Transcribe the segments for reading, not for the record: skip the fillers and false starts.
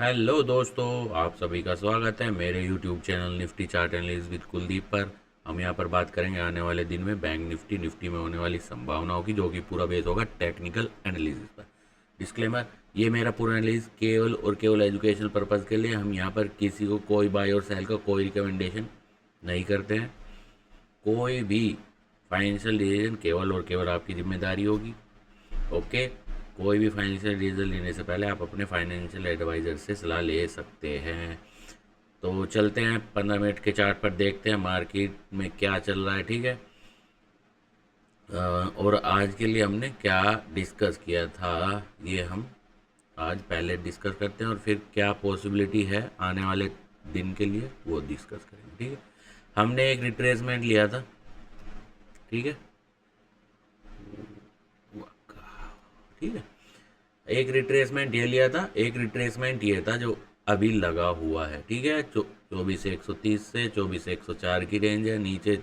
Hello दोस्तों, आप सभी का स्वागत है मेरे YouTube channel Nifty chart analysis with Kuldeep पर। हम यहाँ पर बात करेंगे आने वाले दिन में बैंक निफ्टी में होने वाली संभावनाओं की, जो कि पूरा बेस होगा टेक्निकल एनालिसिस पर। डिस्क्लेमर, ये मेरा पूरा एनालिसिस केवल और केवल एजुकेशनल पर्पज़ के लिए। हम यहाँ पर किसी को कोई बाय और सेल का कोई रिकमेंडेशन नहीं करते हैं। कोई भी फाइनेंशियल डिसीजन केवल और केवल आपकी जिम्मेदारी होगी। ओके, कोई भी फाइनेंशियल डिसीजन लेने से पहले आप अपने फाइनेंशियल एडवाइज़र से सलाह ले सकते हैं। तो चलते हैं 15 मिनट के चार्ट पर, देखते हैं मार्केट में क्या चल रहा है। ठीक है, और आज के लिए हमने क्या डिस्कस किया था ये हम आज पहले डिस्कस करते हैं, और फिर क्या पॉसिबिलिटी है आने वाले दिन के लिए वो डिस्कस करेंगे। ठीक है, हमने एक रिट्रेसमेंट लिया था। ठीक है, ठीक है, एक रिट्रेसमेंट ये लिया था, एक रिट्रेसमेंट ये था जो अभी लगा हुआ है। ठीक है, 24,130 से 24,104 की रेंज है। नीचे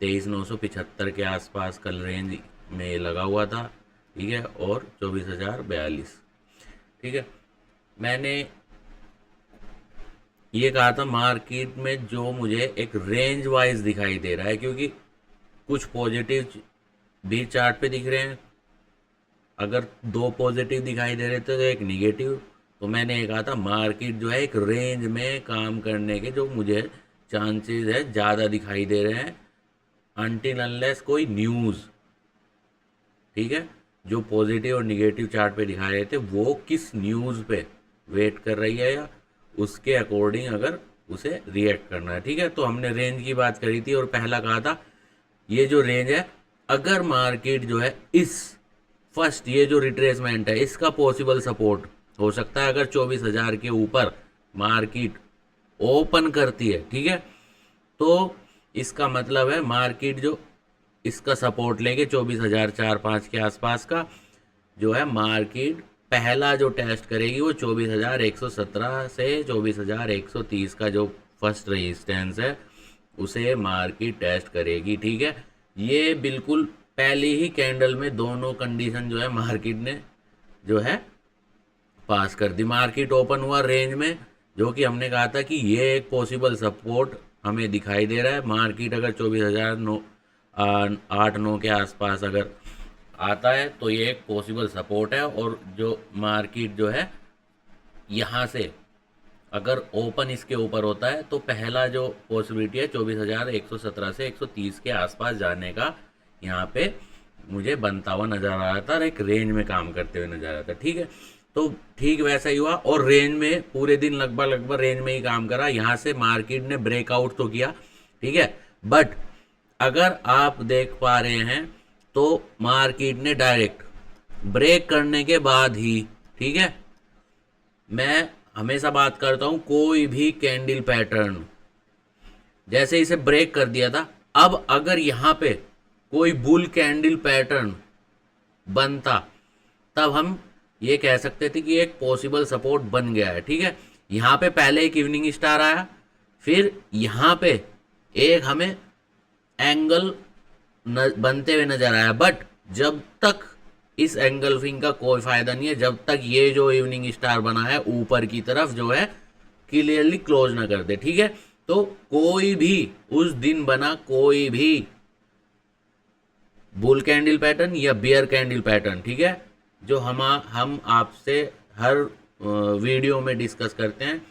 23,975 के आसपास कल रेंज में ये लगा हुआ था। ठीक है, और 24,042। ठीक है, मैंने ये कहा था मार्केट में जो मुझे एक रेंज वाइज दिखाई दे रहा है, क्योंकि कुछ पॉजिटिव भी चार्ट पे दिख रहे हैं। अगर दो पॉजिटिव दिखाई दे रहे थे तो एक निगेटिव। तो मैंने ये कहा था मार्केट जो है एक रेंज में काम करने के जो मुझे चांसेस है ज़्यादा दिखाई दे रहे हैं, अनटिल अनलेस कोई न्यूज़। ठीक है, जो पॉजिटिव और निगेटिव चार्ट पे दिखा रहे थे वो किस न्यूज़ पे वेट कर रही है, या उसके अकॉर्डिंग अगर उसे रिएक्ट करना है। ठीक है, तो हमने रेंज की बात करी थी और पहला कहा था ये जो रेंज है, अगर मार्केट जो है इस फर्स्ट ये जो रिट्रेसमेंट है इसका पॉसिबल सपोर्ट हो सकता है अगर 24,000 के ऊपर मार्केट ओपन करती है। ठीक है, तो इसका मतलब है मार्केट जो इसका सपोर्ट लेके 24,004-5 के आसपास का जो है मार्केट पहला जो टेस्ट करेगी वो 24,117 से 24,130 का जो फर्स्ट रेजिस्टेंस है उसे मार्केट टेस्ट करेगी। ठीक है, ये बिल्कुल पहली ही कैंडल में दोनों कंडीशन जो है मार्केट ने जो है पास कर दी। मार्केट ओपन हुआ रेंज में, जो कि हमने कहा था कि ये एक पॉसिबल सपोर्ट हमें दिखाई दे रहा है। मार्केट अगर 24,008-9 के आसपास अगर आता है तो ये एक पॉसिबल सपोर्ट है। और जो मार्केट जो है यहाँ से अगर ओपन इसके ऊपर होता है तो पहला जो पॉसिबिलिटी है 24,117 से 130 के आसपास जाने का यहाँ पे मुझे बनता हुआ नजर आ रहा था और एक रेंज में काम करते हुए नजर आ रहा था। ठीक है, तो ठीक वैसा ही हुआ और रेंज में पूरे दिन लगभग रेंज में ही काम करा। यहाँ से मार्केट ने ब्रेकआउट तो किया। ठीक है, बट अगर आप देख पा रहे हैं तो मार्केट ने डायरेक्ट ब्रेक करने के बाद ही, ठीक है, मैं हमेशा बात करता हूं कोई भी कैंडल पैटर्न जैसे इसे ब्रेक कर दिया था, अब अगर यहां पे कोई बुल कैंडल पैटर्न बनता तब हम ये कह सकते थे कि एक पॉसिबल सपोर्ट बन गया है। ठीक है, यहां पे पहले एक इवनिंग स्टार आया, फिर यहां पे एक हमें एंगल बनते हुए नजर आया, बट जब तक इस एंगल्फिंग का कोई फायदा नहीं है जब तक ये जो इवनिंग स्टार बना है ऊपर की तरफ जो है क्लियरली क्लोज ना कर दे। ठीक है, तो कोई भी उस दिन बना कोई भी बुल कैंडल पैटर्न या बियर कैंडल पैटर्न, ठीक है, जो हम आपसे हर वीडियो में डिस्कस करते हैं,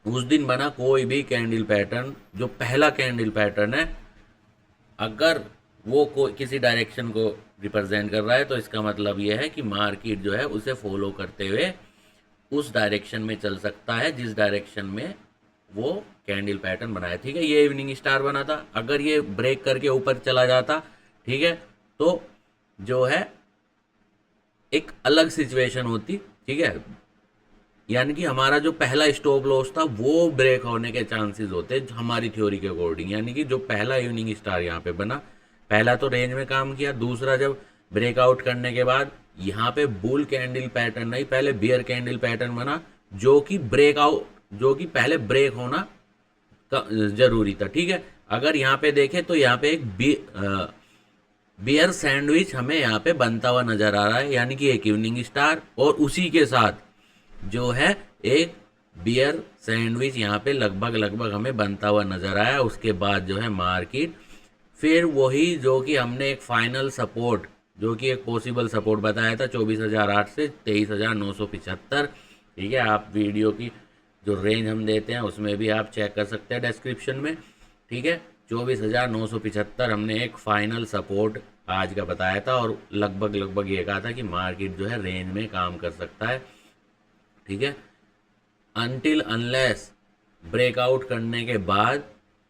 उस दिन बना कोई भी कैंडल पैटर्न जो पहला कैंडल पैटर्न है, अगर वो किसी डायरेक्शन को रिप्रेजेंट कर रहा है तो इसका मतलब यह है कि मार्केट जो है उसे फॉलो करते हुए उस डायरेक्शन में चल सकता है जिस डायरेक्शन में वो कैंडल पैटर्न बनाया। ठीक है, ये इवनिंग स्टार बना था, अगर ये ब्रेक करके ऊपर चला जाता, ठीक है, तो जो है एक अलग सिचुएशन होती। ठीक है, यानी कि हमारा जो पहला स्टॉप लॉस था वो ब्रेक होने के चांसेस होते हमारी थ्योरी के अकॉर्डिंग। यानी कि जो पहला इवनिंग स्टार यहाँ पे बना, पहला तो रेंज में काम किया, दूसरा जब ब्रेकआउट करने के बाद यहाँ पे बुल कैंडल पैटर्न नहीं पहले बियर कैंडल पैटर्न बना, जो कि ब्रेकआउट जो कि पहले ब्रेक होना जरूरी था। ठीक है, अगर यहाँ पे देखें तो यहाँ पे एक बियर सैंडविच हमें यहाँ पे बनता हुआ नजर आ रहा है, यानी कि एक इवनिंग स्टार और उसी के साथ जो है एक बियर सैंडविच यहाँ पे लगभग लगभग हमें बनता हुआ नजर आया। उसके बाद जो है मार्केट फिर वही जो कि हमने एक फाइनल सपोर्ट, जो कि एक पॉसिबल सपोर्ट बताया था 24,008 से 23,975। ठीक है, आप वीडियो की जो रेंज हम देते हैं उसमें भी आप चेक कर सकते हैं डिस्क्रिप्शन में। ठीक है, 24,975 हमने एक फाइनल सपोर्ट आज का बताया था और लगभग लगभग ये कहा था कि मार्केट जो है रेंज में काम कर सकता है। ठीक है, अनटिल अनलेस ब्रेकआउट करने के बाद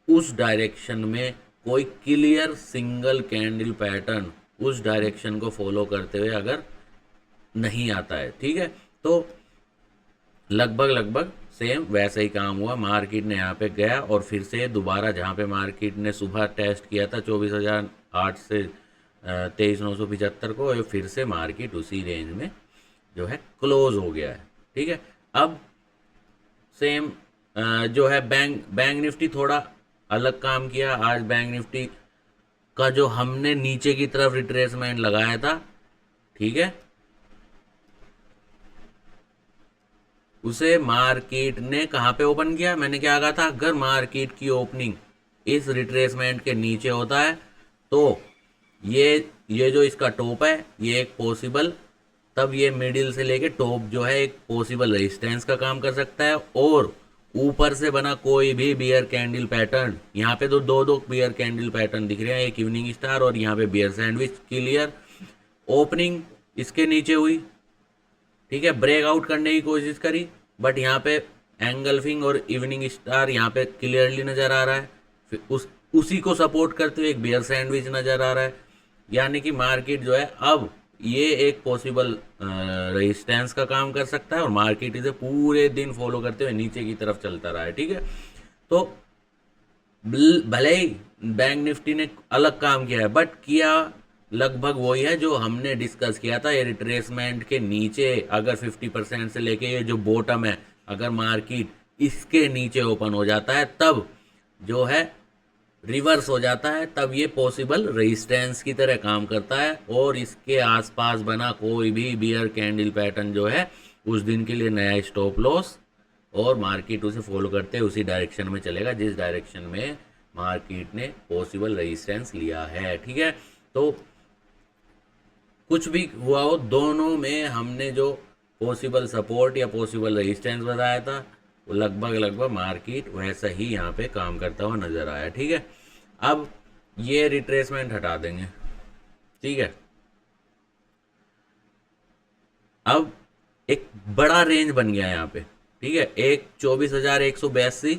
उस डायरेक्शन में कोई क्लियर सिंगल कैंडल पैटर्न उस डायरेक्शन को फॉलो करते हुए अगर नहीं आता है। ठीक है, तो लगभग लगभग सेम वैसा ही काम हुआ। मार्केट ने यहाँ पे गया और फिर से दोबारा जहाँ पे मार्केट ने सुबह टेस्ट किया था 24,008 से 23,975 को, फिर से मार्केट उसी रेंज में जो है क्लोज हो गया है। ठीक है, अब सेम जो है बैंक निफ्टी थोड़ा अलग काम किया आज। बैंक निफ्टी का जो हमने नीचे की तरफ रिट्रेसमेंट लगाया था, ठीक है, उसे मार्केट ने कहाँ पे ओपन किया। मैंने क्या कहा था, अगर मार्केट की ओपनिंग इस रिट्रेसमेंट के नीचे होता है तो ये जो इसका टॉप है ये एक पॉसिबल, तब ये मिडिल से लेके टॉप जो है एक पॉसिबल रेजिस्टेंस का काम कर सकता है। और ऊपर से बना कोई भी बियर कैंडल पैटर्न, यहाँ पे तो दो दो बियर कैंडल पैटर्न दिख रहे हैं, एक इवनिंग स्टार और यहाँ पे बियर सैंडविच। क्लियर ओपनिंग इसके नीचे हुई, ठीक है, ब्रेकआउट करने की कोशिश करी, बट यहाँ पे एंगल्फिंग और इवनिंग स्टार यहाँ पे क्लियरली नज़र आ रहा है। फिर उसी को सपोर्ट करते हुए एक बियर सैंडविच नज़र आ रहा है। यानी कि मार्केट जो है अब ये एक पॉसिबल रेजिस्टेंस का काम कर सकता है और मार्केट इसे पूरे दिन फॉलो करते हुए नीचे की तरफ चलता रहा है। ठीक है, तो भले ही बैंक निफ्टी ने अलग काम किया है बट किया लगभग वही है जो हमने डिस्कस किया था। ये रिट्रेसमेंट के नीचे अगर 50% से लेके ये जो बॉटम है, अगर मार्केट इसके नीचे ओपन हो जाता है तब जो है रिवर्स हो जाता है, तब ये पॉसिबल रेजिस्टेंस की तरह काम करता है और इसके आसपास बना कोई भी बियर कैंडल पैटर्न जो है उस दिन के लिए नया स्टॉप लॉस, और मार्केट उसे फॉलो करते हुए उसी डायरेक्शन में चलेगा जिस डायरेक्शन में मार्केट ने पॉसिबल रेजिस्टेंस लिया है। ठीक है, तो कुछ भी हुआ हो, दोनों में हमने जो पॉसिबल सपोर्ट या पॉसिबल रेजिस्टेंस बताया था वो लगभग लगभग मार्केट वैसा ही यहाँ पे काम करता हुआ नजर आया। ठीक है, अब ये रिट्रेसमेंट हटा देंगे। ठीक है, अब एक बड़ा रेंज बन गया यहाँ पे। ठीक है, एक 24,182,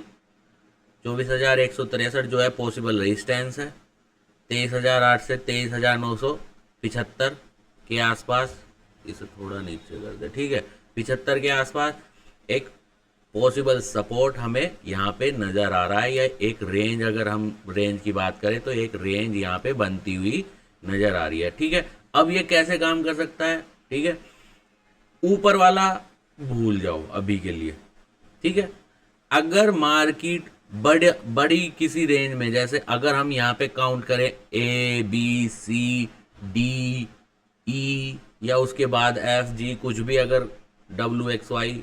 24,163 जो है पॉसिबल रेजिस्टेंस है, 23,008 से 23,975 के आसपास, इसे थोड़ा नीचे कर दे। ठीक है, 75 के आसपास एक पॉसिबल सपोर्ट हमें यहाँ पे नज़र आ रहा है, या एक रेंज, अगर हम रेंज की बात करें तो एक रेंज यहाँ पे बनती हुई नज़र आ रही है। ठीक है, अब ये कैसे काम कर सकता है। ठीक है, ऊपर वाला भूल जाओ अभी के लिए। ठीक है, अगर मार्केट बड़ी किसी रेंज में, जैसे अगर हम यहाँ पे काउंट करें ABCDE या उसके बाद FG, कुछ भी अगर WXY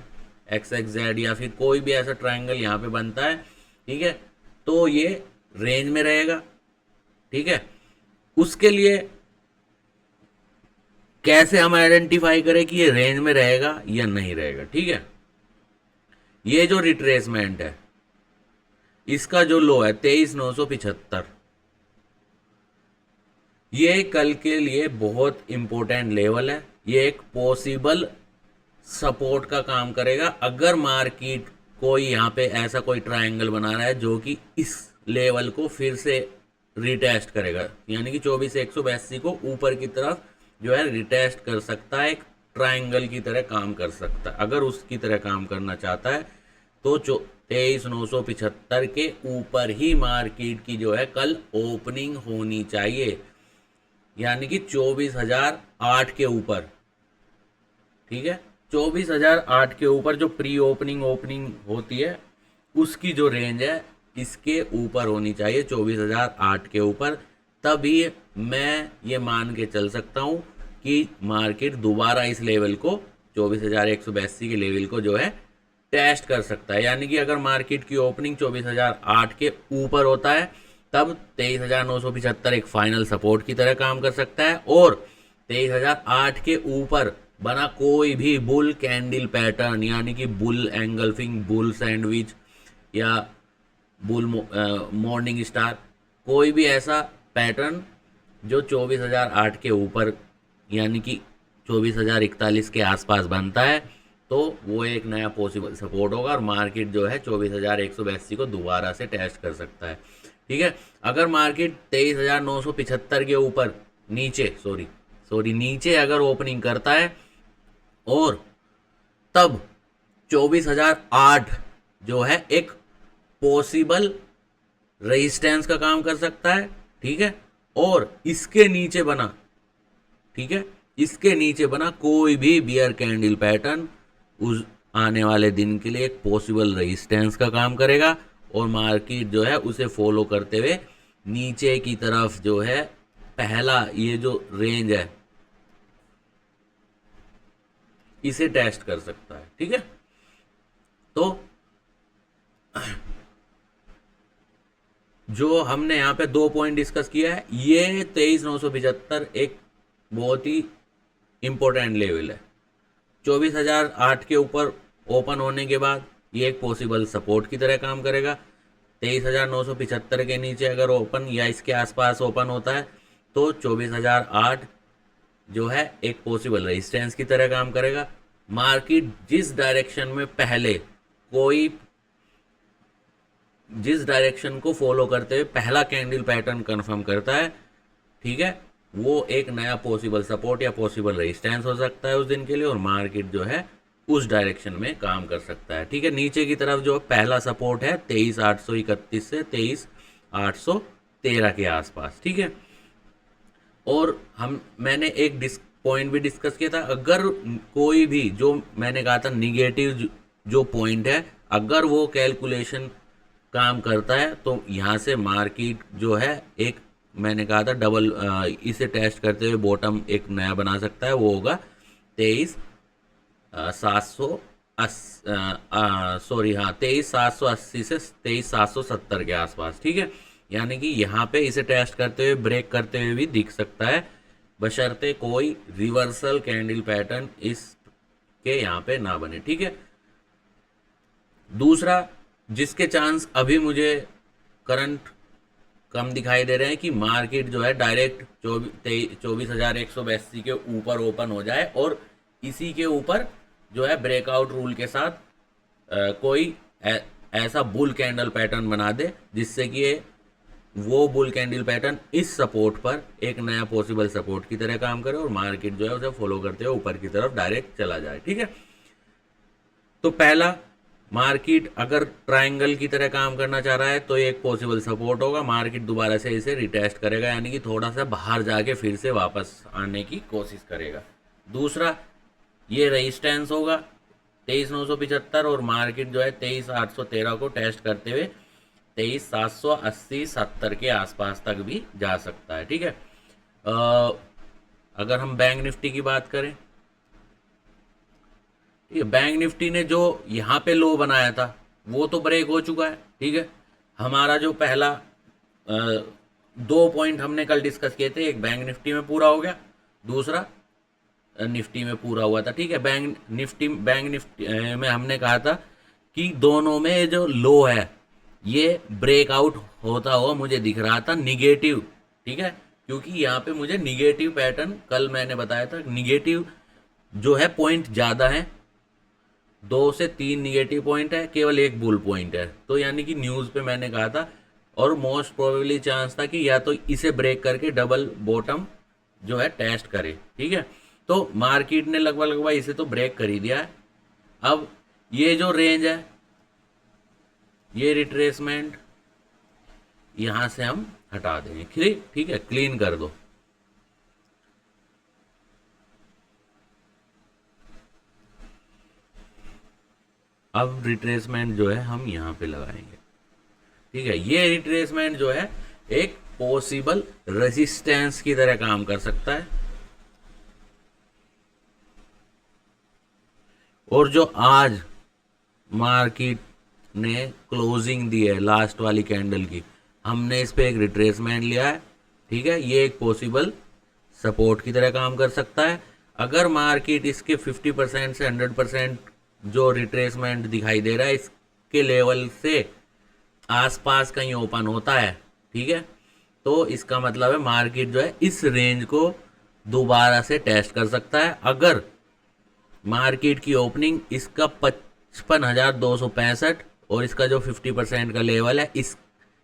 XXZ या फिर कोई भी ऐसा ट्रायंगल यहाँ पे बनता है, ठीक है, तो ये रेंज में रहेगा। ठीक है, उसके लिए कैसे हम आइडेंटिफाई करें कि ये रेंज में रहेगा या नहीं रहेगा। ठीक है, ये जो रिट्रेसमेंट है इसका जो लो है 23,975, ये कल के लिए बहुत इंपॉर्टेंट लेवल है। ये एक पॉसिबल सपोर्ट का काम करेगा अगर मार्केट कोई यहाँ पे ऐसा कोई ट्रायंगल बना रहा है जो कि इस लेवल को फिर से रिटेस्ट करेगा, यानी कि 24,182 को ऊपर की तरफ जो है रिटेस्ट कर सकता है, एक ट्रायंगल की तरह काम कर सकता है। अगर उसकी तरह काम करना चाहता है तो 23,975 के ऊपर ही मार्केट की जो है कल ओपनिंग होनी चाहिए, यानी कि 24,008 के ऊपर। ठीक है, 24,008 के ऊपर जो प्री ओपनिंग होती है उसकी जो रेंज है इसके ऊपर होनी चाहिए, 24,008 के ऊपर। तभी मैं ये मान के चल सकता हूँ कि मार्केट दोबारा इस लेवल को 24,182 के लेवल को जो है टेस्ट कर सकता है। यानी कि अगर मार्केट की ओपनिंग 24,008 के ऊपर होता है तब 23,975 एक फाइनल सपोर्ट की तरह काम कर सकता है, और 23,008 के ऊपर बना कोई भी बुल कैंडल पैटर्न, यानी कि बुल एंगल्फिंग, बुल सैंडविच या बुल मॉर्निंग स्टार, कोई भी ऐसा पैटर्न जो 24,008 के ऊपर यानी कि 24,041 के आसपास बनता है, तो वो एक नया पॉसिबल सपोर्ट होगा और मार्केट जो है 24,182 को दोबारा से टेस्ट कर सकता है। ठीक है, अगर मार्केट 23,975 के ऊपर नीचे अगर ओपनिंग करता है और तब 24,008 जो है एक पॉसिबल रेजिस्टेंस का काम कर सकता है। ठीक है, और इसके नीचे बना, ठीक है, इसके नीचे बना कोई भी बियर कैंडल पैटर्न उस आने वाले दिन के लिए एक पॉसिबल रेजिस्टेंस का काम करेगा और मार्केट जो है उसे फॉलो करते हुए नीचे की तरफ जो है पहला ये जो रेंज है इसे टेस्ट कर सकता है। ठीक है, तो जो हमने यहाँ पे 2 पॉइंट डिस्कस किया है, ये 23,975 एक बहुत ही इंपॉर्टेंट लेवल है। 24,008 के ऊपर ओपन होने के बाद ये एक पॉसिबल सपोर्ट की तरह काम करेगा। 23,975 के नीचे अगर ओपन या इसके आसपास ओपन होता है तो 24,008 जो है एक पॉसिबल रेजिस्टेंस की तरह काम करेगा। मार्केट जिस डायरेक्शन को फॉलो करते हुए पहला कैंडल पैटर्न कंफर्म करता है, ठीक है, वो एक नया पॉसिबल सपोर्ट या पॉसिबल रेजिस्टेंस हो सकता है उस दिन के लिए, और मार्केट जो है उस डायरेक्शन में काम कर सकता है। ठीक है, नीचे की तरफ जो पहला सपोर्ट है 23,831 से 23,813 के आसपास। ठीक है, और मैंने एक पॉइंट भी डिस्कस किया था, अगर कोई भी जो मैंने कहा था निगेटिव जो पॉइंट है अगर वो कैलकुलेशन काम करता है तो यहाँ से मार्केट जो है एक मैंने कहा था डबल इसे टेस्ट करते हुए बॉटम एक नया बना सकता है, वो होगा 23,780 से 23,770 के आसपास। ठीक है, यानी कि यहाँ पे इसे टेस्ट करते हुए ब्रेक करते हुए भी दिख सकता है, बशर्ते कोई रिवर्सल कैंडल पैटर्न इसके यहाँ पे ना बने। ठीक है, दूसरा जिसके चांस अभी मुझे करंट कम दिखाई दे रहे हैं कि मार्केट जो है डायरेक्ट 24,182 के ऊपर ओपन हो जाए और इसी के ऊपर जो है ब्रेकआउट रूल के साथ कोई ऐसा बुल कैंडल पैटर्न बना दे जिससे कि वो बुल कैंडल पैटर्न इस सपोर्ट पर एक नया पॉसिबल सपोर्ट की तरह काम करे और मार्केट जो है उसे फॉलो करते हुए ऊपर की तरफ डायरेक्ट चला जाए। ठीक है, तो पहला मार्केट अगर ट्रायंगल की तरह काम करना चाह रहा है तो ये एक पॉसिबल सपोर्ट होगा, मार्केट दोबारा से इसे रिटेस्ट करेगा, यानी कि थोड़ा सा बाहर जाके फिर से वापस आने की कोशिश करेगा। दूसरा ये रेजिस्टेंस होगा 23,975 और मार्केट जो है 23,813 को टेस्ट करते हुए 23,780-70 के आसपास तक भी जा सकता है। ठीक है, अगर हम बैंक निफ्टी की बात करें, बैंक निफ्टी ने जो यहाँ पे लो बनाया था वो तो ब्रेक हो चुका है। ठीक है, हमारा जो पहला 2 पॉइंट हमने कल डिस्कस किए थे, एक बैंक निफ्टी में पूरा हो गया, दूसरा निफ्टी में पूरा हुआ था। ठीक है, बैंक निफ्टी में हमने कहा था कि दोनों में जो लो है ये ब्रेकआउट होता हुआ मुझे दिख रहा था निगेटिव। ठीक है, क्योंकि यहाँ पे मुझे निगेटिव पैटर्न कल मैंने बताया था, निगेटिव जो है पॉइंट ज़्यादा है, 2 से 3 निगेटिव पॉइंट है, केवल एक बुल पॉइंट है, तो यानी कि न्यूज़ पे मैंने कहा था और मोस्ट प्रोबेबली चांस था कि या तो इसे ब्रेक करके डबल बॉटम जो है टेस्ट करे। ठीक है, तो मार्केट ने लगभग इसे तो ब्रेक कर ही दिया है। अब ये जो रेंज है ये रिट्रेसमेंट यहां से हम हटा देंगे। ठीक है, क्लीन कर दो। अब रिट्रेसमेंट जो है हम यहाँ पे लगाएंगे। ठीक है, ये रिट्रेसमेंट जो है एक पॉसिबल रेजिस्टेंस की तरह काम कर सकता है, और जो आज मार्केट ने क्लोजिंग दी है लास्ट वाली कैंडल की, हमने इस पे एक रिट्रेसमेंट लिया है, ठीक है, ये एक पॉसिबल सपोर्ट की तरह काम कर सकता है। अगर मार्केट इसके 50% से 100% जो रिट्रेसमेंट दिखाई दे रहा है इसके लेवल से आसपास कहीं ओपन होता है, ठीक है, तो इसका मतलब है मार्केट जो है इस रेंज को दोबारा से टेस्ट कर सकता है। अगर मार्केट की ओपनिंग इसका 55,265 और इसका जो 50% का लेवल है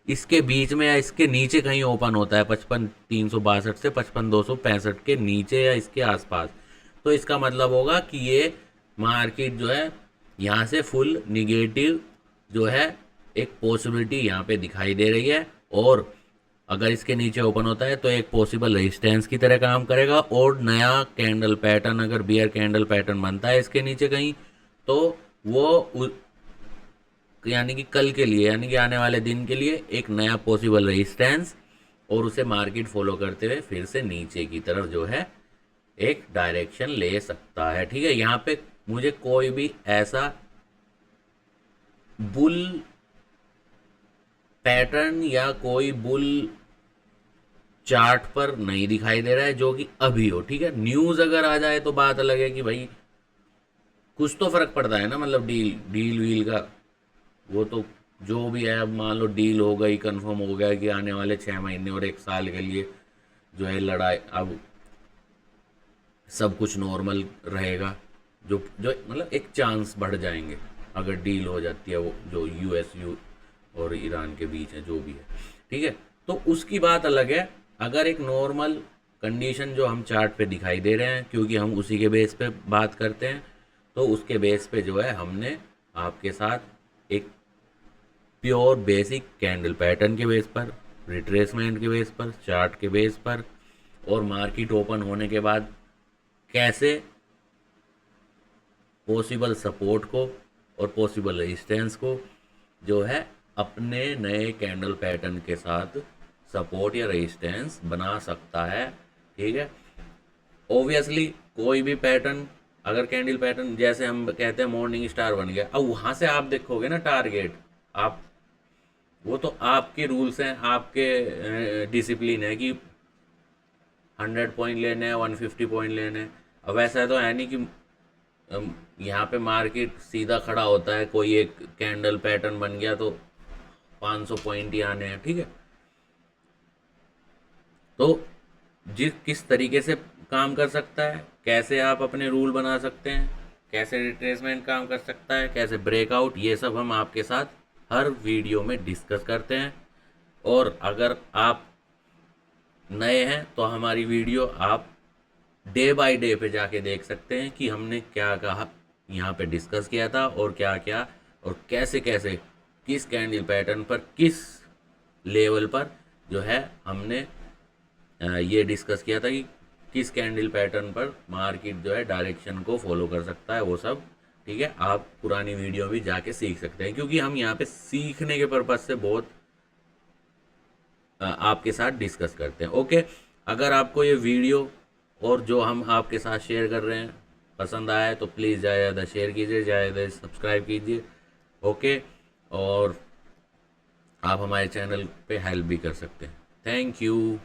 इसके बीच में या इसके नीचे कहीं ओपन होता है 55,362 से 55,265 के नीचे या इसके आसपास, तो इसका मतलब होगा कि ये मार्केट जो है यहाँ से फुल निगेटिव जो है एक पॉसिबिलिटी यहाँ पे दिखाई दे रही है। और अगर इसके नीचे ओपन होता है तो एक पॉसिबल रेजिस्टेंस की तरह काम करेगा। और नया कैंडल पैटर्न अगर बियर कैंडल पैटर्न बनता है इसके नीचे कहीं, तो वो यानी कि कल के लिए यानी कि आने वाले दिन के लिए एक नया पॉसिबल रेजिस्टेंस और उसे मार्केट फॉलो करते हुए फिर से नीचे की तरफ जो है एक डायरेक्शन ले सकता है, ठीक है। यहाँ पे मुझे कोई भी ऐसा बुल पैटर्न या कोई बुल चार्ट पर नहीं दिखाई दे रहा है जो कि अभी हो, ठीक है। न्यूज़ अगर आ जाए तो बात अलग है कि भाई कुछ तो फर्क पड़ता है ना, मतलब डील डील वील का वो तो जो भी है, अब मान लो डील हो गई, कंफर्म हो गया कि आने वाले 6 महीने और 1 साल के लिए जो है लड़ाई, अब सब कुछ नॉर्मल रहेगा, जो जो मतलब एक चांस बढ़ जाएंगे अगर डील हो जाती है वो जो यूएसयू और ईरान के बीच है जो भी है, ठीक है, तो उसकी बात अलग है। अगर एक नॉर्मल कंडीशन जो हम चार्ट पे दिखाई दे रहे हैं क्योंकि हम उसी के बेस पे बात करते हैं, तो उसके बेस पे जो है हमने आपके साथ एक प्योर बेसिक कैंडल पैटर्न के बेस पर, रिट्रेसमेंट के बेस पर, चार्ट के बेस पर और मार्केट ओपन होने के बाद कैसे पॉसिबल सपोर्ट को और पॉसिबल रेजिस्टेंस को जो है अपने नए कैंडल पैटर्न के साथ सपोर्ट या रेजिस्टेंस बना सकता है, ठीक है। ऑब्वियसली कोई भी पैटर्न अगर कैंडल पैटर्न जैसे हम कहते हैं मॉर्निंग स्टार बन गया, अब वहां से आप देखोगे ना टारगेट, आप वो तो आपके रूल्स हैं, आपके डिसिप्लिन है कि 100 पॉइंट लेने हैं, 150 पॉइंट लेने हैं। अब वैसा तो है नहीं कि यहाँ पे मार्केट सीधा खड़ा होता है, कोई एक कैंडल पैटर्न बन गया तो 500 पॉइंट ही आने हैं, ठीक है। तो जिस किस तरीके से काम कर सकता है, कैसे आप अपने रूल बना सकते हैं, कैसे रिट्रेसमेंट काम कर सकता है, कैसे ब्रेकआउट, ये सब हम आपके साथ हर वीडियो में डिस्कस करते हैं। और अगर आप नए हैं तो हमारी वीडियो आप डे बाय डे पे जाके देख सकते हैं कि हमने क्या कहा यहाँ पे डिस्कस किया था और क्या क्या और कैसे कैसे किस कैंडल पैटर्न पर किस लेवल पर जो है हमने ये डिस्कस किया था कि किस कैंडल पैटर्न पर मार्केट जो है डायरेक्शन को फॉलो कर सकता है, वो सब, ठीक है। आप पुरानी वीडियो भी जाके सीख सकते हैं क्योंकि हम यहाँ पे सीखने के पर्पज से बहुत आपके साथ डिस्कस करते हैं, ओके। अगर आपको ये वीडियो और जो हम आपके साथ शेयर कर रहे हैं पसंद आया है तो प्लीज़ ज़्यादा शेयर कीजिए, ज़्यादा सब्सक्राइब कीजिए, ओके। और आप हमारे चैनल पे हेल्प भी कर सकते हैं। Thank you.